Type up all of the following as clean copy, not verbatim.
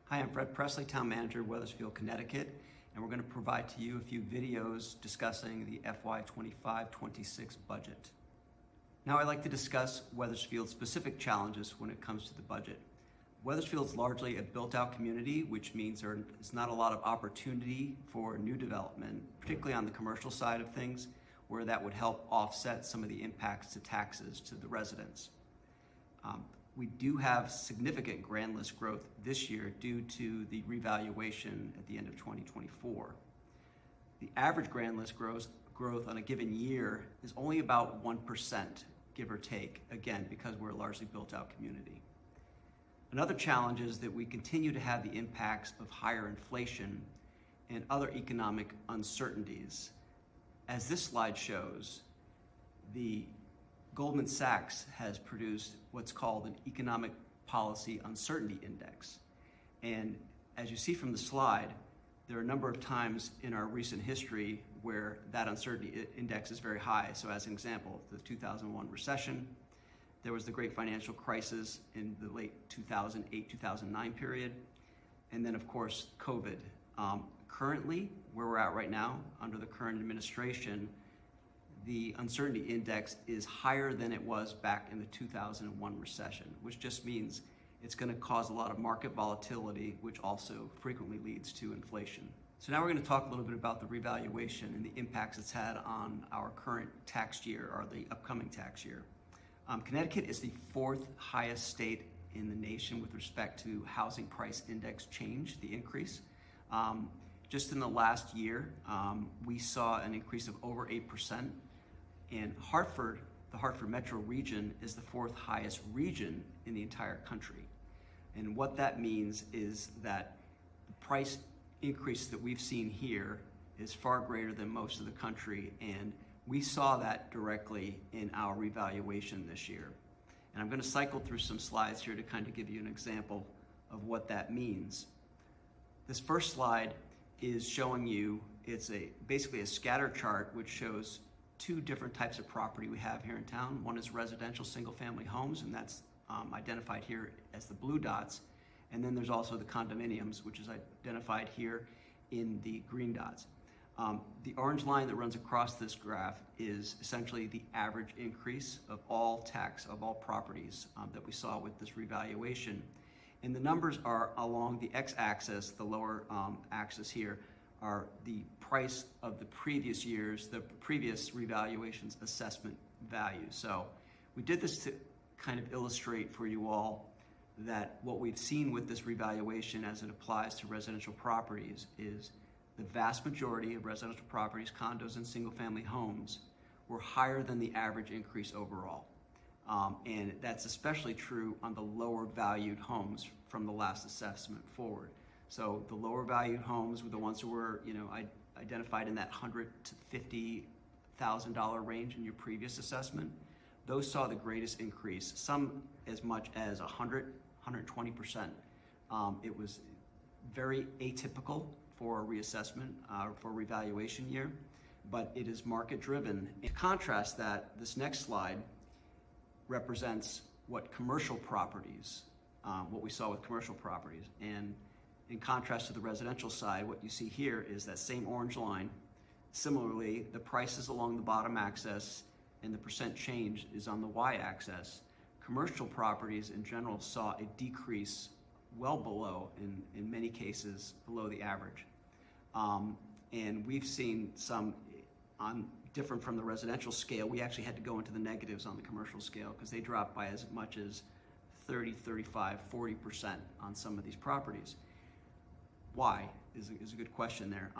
Hi, I'm Fred Presley, Town Manager of Wethersfield, Connecticut, and we're going to provide to you a few videos discussing the FY 25-26 budget. Now I'd like to discuss Wethersfield's specific challenges when it comes to the budget. Wethersfield's largely a built-out community, which means there is not a lot of opportunity for new development, particularly on the commercial side of things, where that would help offset some of the impacts to taxes to the residents. We do have significant grand list growth this year due to the revaluation at the end of 2024. The average grand list growth on a given year is only about 1%, give or take, again, because we're a largely built out community. Another challenge is that we continue to have the impacts of higher inflation and other economic uncertainties. As this slide shows, the Goldman Sachs has produced what's called an Economic Policy Uncertainty Index. And as you see from the slide, there are a number of times in our recent history where that uncertainty index is very high. So as an example, the 2001 recession, there was the great financial crisis in the late 2008-2009 period, and then of course, COVID. Currently, where we're at right now, under the current administration, the uncertainty index is higher than it was back in the 2001 recession, which just means it's going to cause a lot of market volatility, which also frequently leads to inflation. So now we're going to talk a little bit about the revaluation and the impacts it's had on our current tax year, or the upcoming tax year. Connecticut is the fourth highest state in the nation with respect to housing price index change, the increase. Just in the last year, we saw an increase of over 8%. And Hartford, the Hartford metro region, is the fourth highest region in the entire country. And what that means is that the price increase that we've seen here is far greater than most of the country, and we saw that directly in our revaluation this year. And I'm going to cycle through some slides here to kind of give you an example of what that means. This first slide is showing you, it's basically a scatter chart which shows two different types of property we have here in town. One is residential single-family homes, and that's identified here as the blue dots. And then there's also the condominiums, which is identified here in the green dots. The orange line that runs across this graph is essentially the average increase of all properties that we saw with this revaluation. And the numbers are along the x-axis, the lower axis here, are the price of the previous years, the previous revaluation's assessment value. So we did this to kind of illustrate for you all that what we've seen with this revaluation as it applies to residential properties is the vast majority of residential properties, condos and single family homes, were higher than the average increase overall. And that's especially true on the lower valued homes from the last assessment forward. So the lower valued homes were the ones who were, identified in that $100,000 to $50,000 range in your previous assessment. Those saw the greatest increase, some as much as 120%. It was very atypical for a reassessment, for a revaluation year, but it is market driven. In contrast that, this next slide represents what commercial properties, what we saw with commercial properties. And in contrast to the residential side, what you see here is that same orange line. Similarly, the prices along the bottom axis and the percent change is on the y-axis. Commercial properties in general saw a decrease well below, in many cases, below the average. And we've seen some different from the residential scale. We actually had to go into the negatives on the commercial scale because they dropped by as much as 30, 35, 40% on some of these properties. Why is a good question there.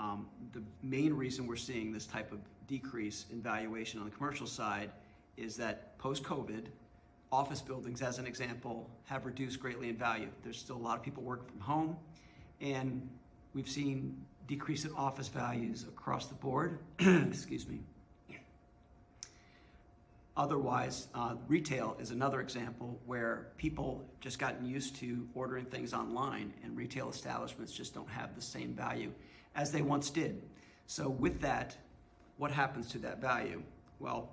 The main reason we're seeing this type of decrease in valuation on the commercial side is that post-COVID, office buildings, as an example, have reduced greatly in value. There's still a lot of people working from home, and we've seen decrease in office values across the board. Excuse me. Otherwise, retail is another example where people just gotten used to ordering things online, and retail establishments just don't have the same value as they once did. So with that, what happens to that value? Well,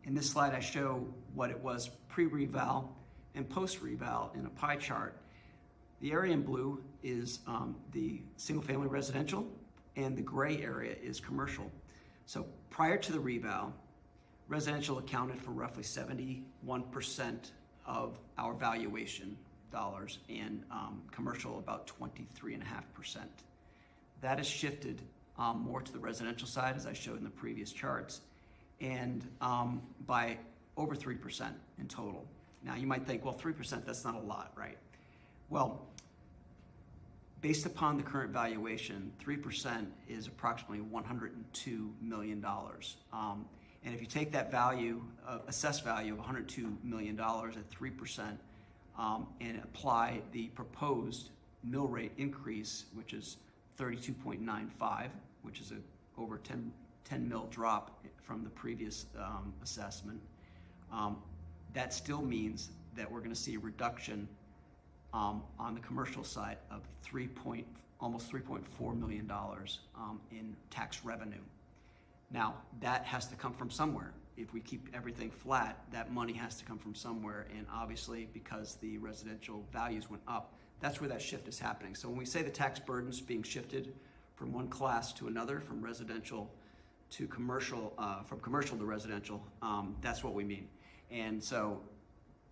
in this slide I show what it was pre-reval and post-reval in a pie chart. The area in blue is the single-family residential, and the gray area is commercial. So prior to the reval, residential accounted for roughly 71% of our valuation dollars, and commercial about 23.5%. That has shifted more to the residential side, as I showed in the previous charts, and by over 3% in total. Now you might think, well, 3%, that's not a lot, right? Well, based upon the current valuation, 3% is approximately $102 million. And if you take that value, assessed value of $102 million at 3%, and apply the proposed mill rate increase, which is 32.95, which is a over 10 mil drop from the previous assessment, that still means that we're going to see a reduction on the commercial side of almost $3.4 million in tax revenue. Now, that has to come from somewhere. If we keep everything flat, that money has to come from somewhere, and obviously because the residential values went up, that's where that shift is happening. So when we say the tax burden's being shifted from one class to another, from residential to commercial, from commercial to residential, that's what we mean. And so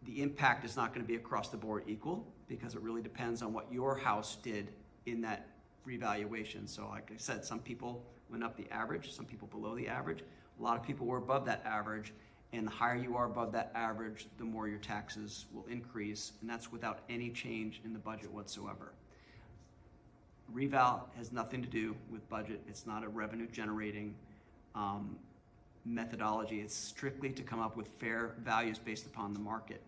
the impact is not going to be across the board equal, because it really depends on what your house did in that revaluation. So like I said, some people went up the average, some people below the average. A lot of people were above that average, and the higher you are above that average, the more your taxes will increase, and that's without any change in the budget whatsoever. Reval has nothing to do with budget. It's not a revenue generating methodology. It's strictly to come up with fair values based upon the market.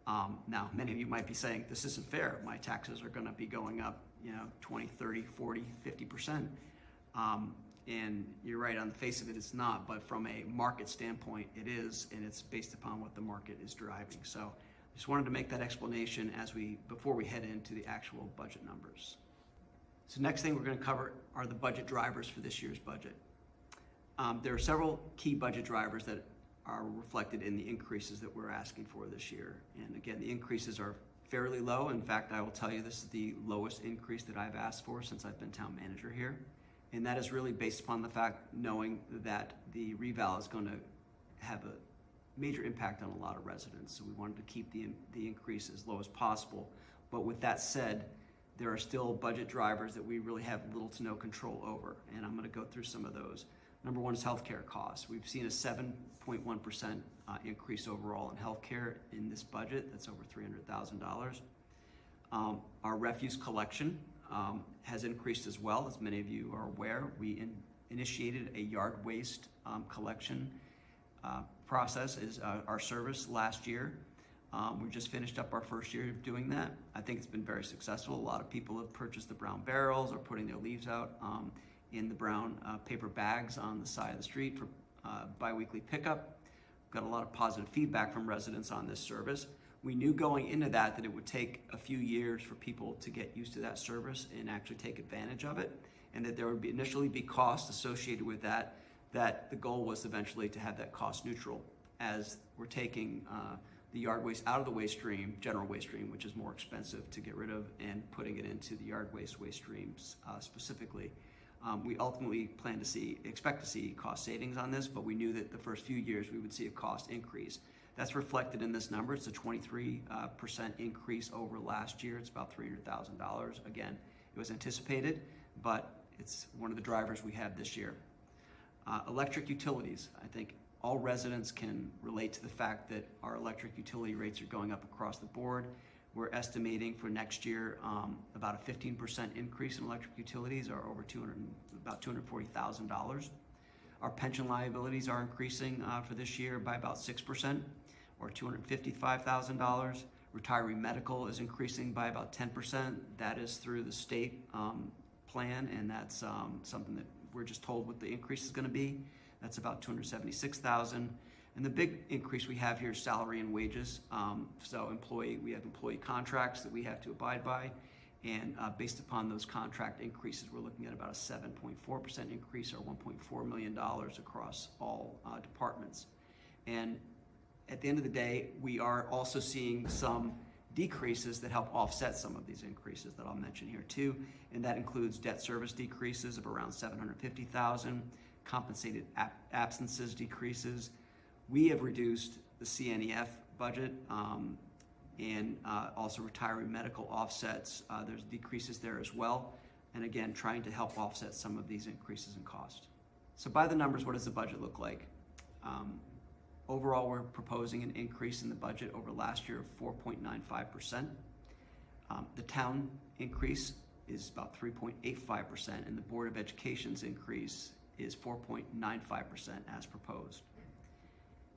Now, many of you might be saying, this isn't fair. My taxes are going to be going up, 20, 30, 40, 50%. And you're right, on the face of it, it's not, but from a market standpoint, it is, and it's based upon what the market is driving. So I just wanted to make that explanation before we head into the actual budget numbers. So next thing we're going to cover are the budget drivers for this year's budget. There are several key budget drivers that are reflected in the increases that we're asking for this year. And again, the increases are fairly low. In fact, I will tell you this is the lowest increase that I've asked for since I've been town manager here. And that is really based upon the fact, knowing that the reval is going to have a major impact on a lot of residents. So we wanted to keep the increase as low as possible. But with that said, there are still budget drivers that we really have little to no control over. And I'm going to go through some of those. Number one is healthcare costs. We've seen a 7.1% increase overall in healthcare in this budget. That's over $300,000. Our refuse collection has increased as well. As many of you are aware, we initiated a yard waste collection process as our service last year. We just finished up our first year of doing that. I think it's been very successful. A lot of people have purchased the brown barrels or putting their leaves out in the brown paper bags on the side of the street for bi-weekly pickup. Got a lot of positive feedback from residents on this service. We knew going into that it would take a few years for people to get used to that service and actually take advantage of it, and that there would initially be costs associated with that the goal was eventually to have that cost neutral, as we're taking the yard waste out of the waste stream, general waste stream, which is more expensive to get rid of, and putting it into the yard waste streams specifically. We ultimately expect to see cost savings on this, but we knew that the first few years we would see a cost increase. That's reflected in this number. It's a 23% increase over last year. It's about $300,000. Again, it was anticipated, but it's one of the drivers we have this year. Electric utilities. I think all residents can relate to the fact that our electric utility rates are going up across the board. We're estimating for next year about a 15% increase in electric utilities, or over about $240,000. Our pension liabilities are increasing for this year by about 6%, or $255,000. Retiree medical is increasing by about 10%. That is through the state plan, and that's something that we're just told what the increase is going to be. That's about $276,000. And the big increase we have here is salary and wages. So we have employee contracts that we have to abide by. And based upon those contract increases, we're looking at about a 7.4% increase, or $1.4 million across all departments. And at the end of the day, we are also seeing some decreases that help offset some of these increases that I'll mention here too, and that includes debt service decreases of around $750,000, compensated absences decreases. We have reduced the CNEF budget and also retiree medical offsets. There's decreases there as well, and again, trying to help offset some of these increases in cost. So by the numbers, what does the budget look like? Overall, we're proposing an increase in the budget over last year of 4.95%. The town increase is about 3.85%, and the Board of Education's increase is 4.95% as proposed.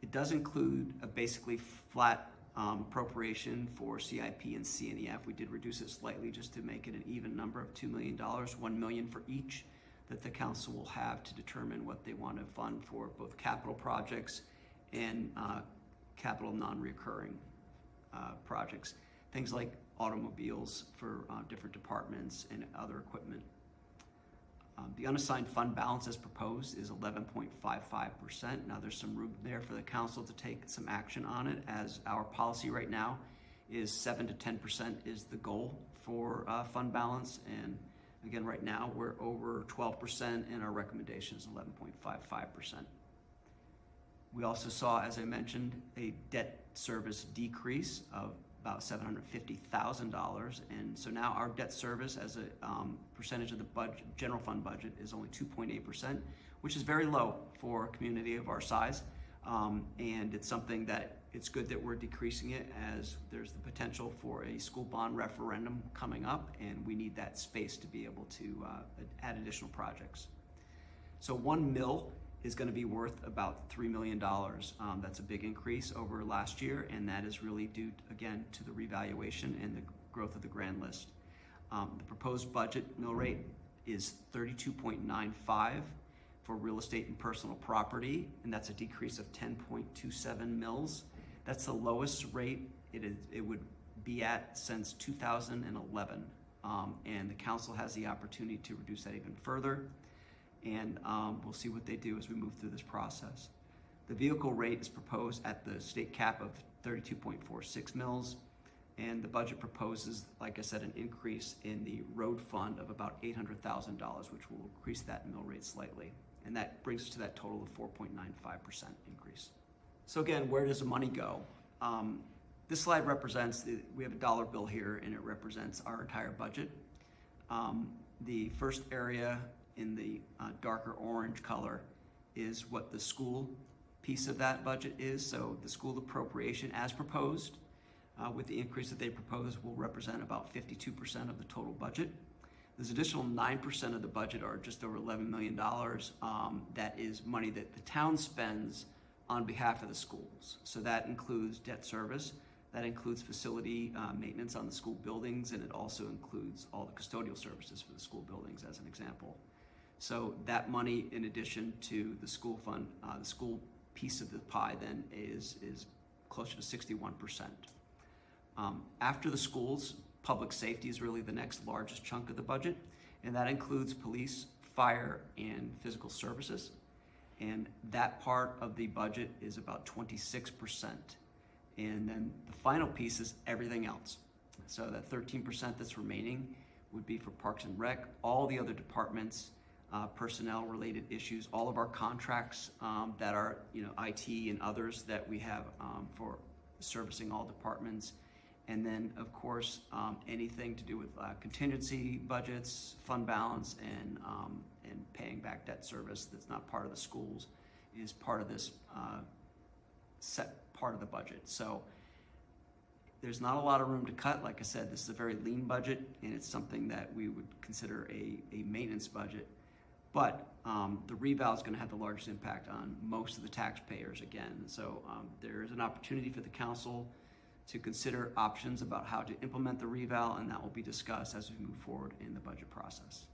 It does include a basically flat appropriation for CIP and CNEF. We did reduce it slightly just to make it an even number of $2 million, $1 million for each, that the council will have to determine what they want to fund for both capital projects and capital non-recurring projects. Things like automobiles for different departments and other equipment. The unassigned fund balance as proposed is 11.55%. Now there's some room there for the council to take some action on it, as our policy right now is 7 to 10% is the goal for fund balance. And again, right now we're over 12% and our recommendation is 11.55%. We also saw, as I mentioned, a debt service decrease of about $750,000, and so now our debt service as a percentage of the budget, general fund budget, is only 2.8%, which is very low for a community of our size, and it's something that it's good that we're decreasing it, as there's the potential for a school bond referendum coming up, and we need that space to be able to add additional projects. So 1 mil is going to be worth about $3 million. That's a big increase over last year, and that is really due, again, to the revaluation and the growth of the grand list. The proposed budget mill rate is 32.95 for real estate and personal property, and that's a decrease of 10.27 mils. That's the lowest rate it would be at since 2011, and the council has the opportunity to reduce that even further. And we'll see what they do as we move through this process. The vehicle rate is proposed at the state cap of 32.46 mils, and the budget proposes, like I said, an increase in the road fund of about $800,000, which will increase that mill rate slightly. And that brings us to that total of 4.95% increase. So again, where does the money go? This slide represents, we have a dollar bill here, and it represents our entire budget. The first area in the darker orange color is what the school piece of that budget is. So the school appropriation as proposed, with the increase that they propose, will represent about 52% of the total budget. There's additional 9% of the budget, or just over $11 million, that is money that the town spends on behalf of the schools. So that includes debt service, that includes facility maintenance on the school buildings, and it also includes all the custodial services for the school buildings, as an example. So that money, in addition to the school fund, the school piece of the pie then is closer to 61%. After the schools, public safety is really the next largest chunk of the budget, and that includes police, fire, and physical services. And that part of the budget is about 26%. And then the final piece is everything else. So that 13% that's remaining would be for Parks and Rec, all the other departments, personnel related issues, all of our contracts that are, IT and others that we have for servicing all departments. And then of course, anything to do with contingency budgets, fund balance, and paying back debt service that's not part of the schools is part of this set part of the budget. So there's not a lot of room to cut. Like I said, this is a very lean budget, and it's something that we would consider a maintenance budget. But the reval is going to have the largest impact on most of the taxpayers again. So there is an opportunity for the council to consider options about how to implement the reval, and that will be discussed as we move forward in the budget process.